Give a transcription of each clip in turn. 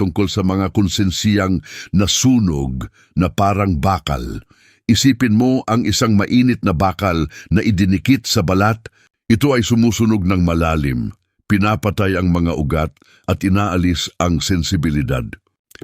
tungkol sa mga konsensiyang nasunog na parang bakal. Isipin mo ang isang mainit na bakal na idinikit sa balat. Ito ay sumusunog ng malalim, pinapatay ang mga ugat at inaalis ang sensibilidad.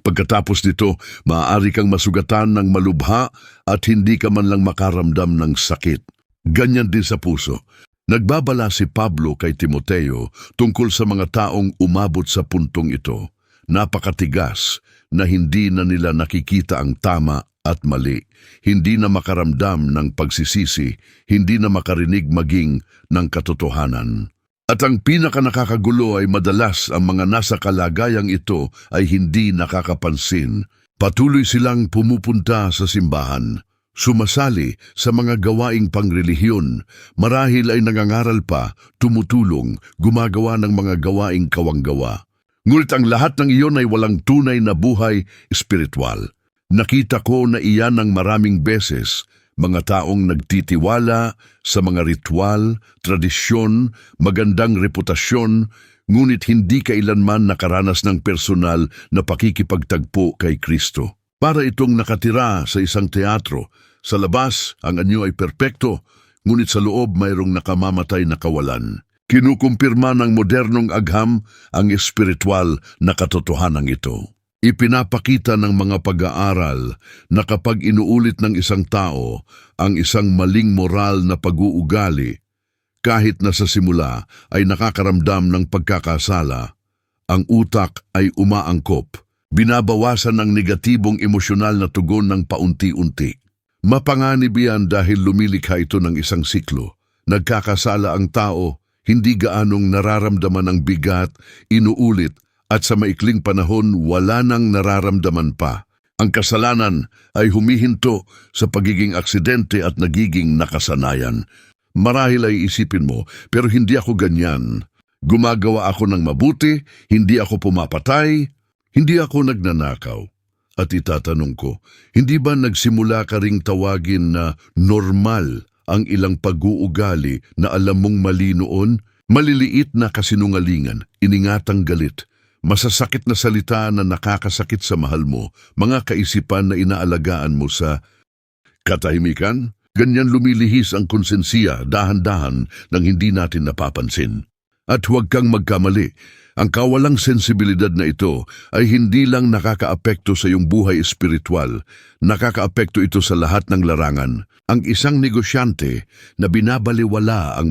Pagkatapos nito, maaari kang masugatan ng malubha at hindi ka man lang makaramdam ng sakit. Ganyan din sa puso. Nagbabala si Pablo kay Timoteo tungkol sa mga taong umabot sa puntong ito. Napakatigas na hindi na nila nakikita ang tama at mali, hindi na makaramdam ng pagsisisi, hindi na makarinig maging ng katotohanan. At ang pinakanakakagulo ay madalas ang mga nasa kalagayang ito ay hindi nakakapansin. Patuloy silang pumupunta sa simbahan, sumasali sa mga gawaing pangrelihiyon, marahil ay nangangaral pa, tumutulong, gumagawa ng mga gawaing kawanggawa. Ngunit ang lahat ng iyon ay walang tunay na buhay espiritual. Nakita ko na iyan ng maraming beses, mga taong nagtitiwala sa mga ritual, tradisyon, magandang reputasyon, ngunit hindi kailanman nakaranas ng personal na pakikipagtagpo kay Kristo. Para itong nakatira sa isang teatro, sa labas ang anyo ay perpekto, ngunit sa loob mayroong nakamamatay na kawalan. Kinukumpirma ng modernong agham ang espiritual na katotohanan ito. Ipinapakita ng mga pag-aaral na kapag inuulit ng isang tao ang isang maling moral na pag-uugali, kahit na sa simula ay nakakaramdam ng pagkakasala, ang utak ay umaangkop, binabawasan ng negatibong emosyonal na tugon ng paunti-unti. Mapanganib yan dahil lumilikha ito ng isang siklo. Nagkakasala ang tao, hindi gaanong nararamdaman ang bigat, inuulit, at sa maikling panahon wala nang nararamdaman pa. Ang kasalanan ay humihinto sa pagiging aksidente at nagiging nakasanayan. Marahil ay isipin mo, pero hindi ako ganyan. Gumagawa ako ng mabuti, hindi ako pumapatay, hindi ako nagnanakaw. At itatanong ko, hindi ba nagsimula ka ring tawagin na normal ang ilang pag-uugali na alam mong mali noon? Maliliit na kasinungalingan, iningatang galit, masasakit na salita na nakakasakit sa mahal mo, mga kaisipan na inaalagaan mo sa katahimikan. Ganyan lumilihis ang konsensiya dahan-dahan nang hindi natin napapansin. At huwag kang magkamali, ang kawalang sensibilidad na ito ay hindi lang nakakaapekto sa iyong buhay espiritual, nakakaapekto ito sa lahat ng larangan. Ang isang negosyante na binabaliwala ang